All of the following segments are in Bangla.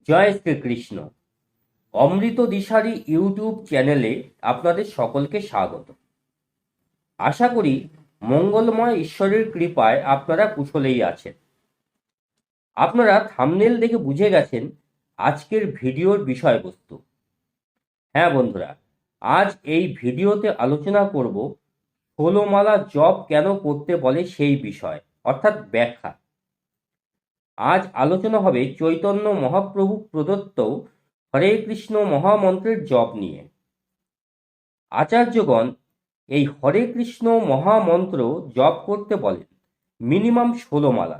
জয় শ্রীকৃষ্ণ। অমৃত দিশারি ইউটিউব চ্যানেলে আপনাদের সকলকে স্বাগত। আশা করি মঙ্গলময় ঈশ্বরের কৃপায় আপনারা কুশলেই আছেন। আপনারা থাম্বনেল দেখে বুঝে গেছেন আজকের ভিডিওর বিষয়বস্তু। হ্যাঁ বন্ধুরা, আজ এই ভিডিওতে আলোচনা করব ১৬ মালা জপ কেন করতে বলে সেই বিষয়, অর্থাৎ ব্যাখ্যা। আজ আলোচনা হবে চৈতন্য মহাপ্রভু প্রদত্ত হরে কৃষ্ণ মহামন্ত্রের জপ নিয়ে। আচার্যগণ এই হরে কৃষ্ণ মহামন্ত্র জপ করতে বলেন মিনিমাম ১৬ মালা।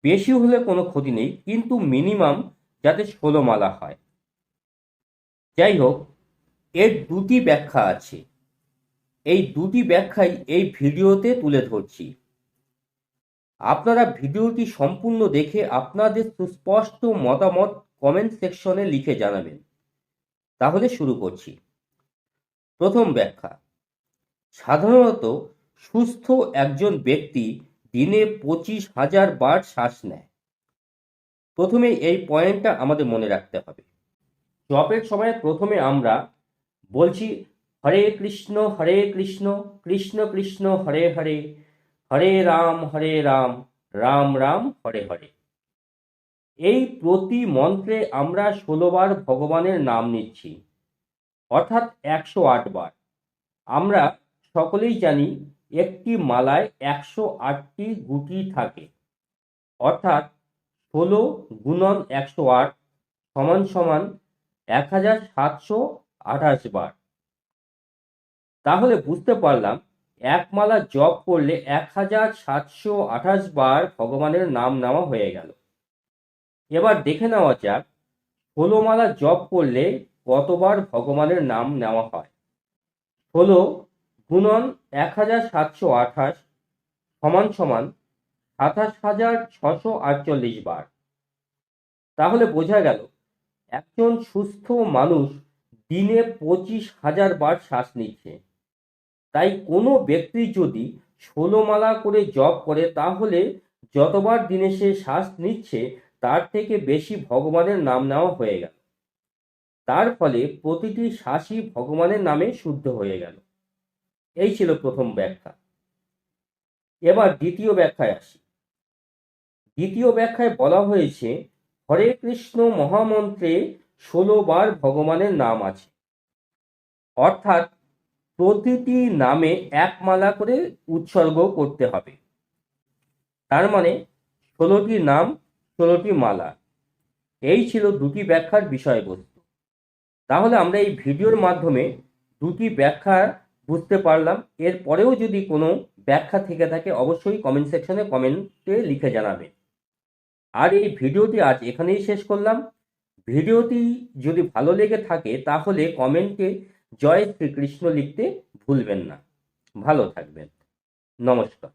বেশি হলে কোনো ক্ষতি নেই, কিন্তু মিনিমাম যাতে ১৬ মালা হয়। যাই হোক, এর দুটি ব্যাখ্যা আছে। এই দুটি ব্যাখ্যাই এই ভিডিওতে তুলে ধরছি। আপনারা ভিডিওটি সম্পূর্ণ দেখে আপনাদের সুস্পষ্ট মতামত কমেন্ট সেকশনে লিখে জানাবেন। তাহলে শুরু করছি। প্রথম ব্যাখ্যা। সাধারণত সুস্থ একজন ব্যক্তি দিনে ২৫,০০০ বার শ্বাস নেয়। প্রথমে এই পয়েন্টটা আমাদের মনে রাখতে হবে। জপের সময় প্রথমে আমরা বলছি হরে কৃষ্ণ কৃষ্ণ কৃষ্ণ হরে হরে, হরে রাম রাম রাম হরে হরে। এই প্রতি মন্ত্রে আমরা ১৬ বার ভগবানের নাম নিচ্ছি, অর্থাৎ ১০৮ বার। আমরা সকলেই জানি একটি মালায় ১০৮টি গুটি থাকে, অর্থাৎ ১৬ গুণন ১০৮ সমান সমান ১৭২৮ বার। তাহলে বুঝতে পারলাম এক মালা জপ করলে ১৭২৮ বার ভগবানের নাম নেওয়া হয়ে গেল। এবার দেখে নেওয়া যাক ১৬ মালা জপ করলে কতবার ভগবানের নাম নেওয়া হয়। ১৬ গুণন ১৭২৮ সমান সমান ২৭,৬৪৮ বার। তাহলে বোঝা গেল একজন সুস্থ মানুষ দিনে ২৫,০০০ বার শ্বাস নিচ্ছে। তাই কোনো ব্যক্তি যদি ১৬ মালা করে জপ করে, তাহলে যতবার দিনে সে শ্বাস নিচ্ছে তার থেকে বেশি ভগবানের নাম নেওয়া হয়ে গেল। তার ফলে প্রতিটি শ্বাসই ভগবানের নামে শুদ্ধ হয়ে গেল। এই ছিল প্রথম ব্যাখ্যা। এবার দ্বিতীয় ব্যাখ্যায় আসি। দ্বিতীয় ব্যাখ্যায় বলা হয়েছে হরে কৃষ্ণ মহামন্ত্রে ১৬ বার ভগবানের নাম আছে, অর্থাৎ প্রতিটি নামে এক মালা করে উৎসর্গ করতে হবে। তার মানে ১৬টি নাম ১৬টি মালা। এই ছিল দুটি ব্যাখ্যার বিষয়বস্তু। তাহলে আমরা এই ভিডিওর মাধ্যমে দুটি ব্যাখ্যা বুঝতে পারলাম। এরপরেও যদি কোনো ব্যাখ্যা থেকে থাকে অবশ্যই কমেন্ট সেকশনে কমেন্টে লিখে জানাবে। আর এই ভিডিওটি আজ এখানেই শেষ করলাম। ভিডিওটি যদি ভালো লেগে থাকে তাহলে কমেন্টে জয় শ্রীকৃষ্ণ লিখতে ভুলবেন না। ভালো থাকবেন। নমস্কার।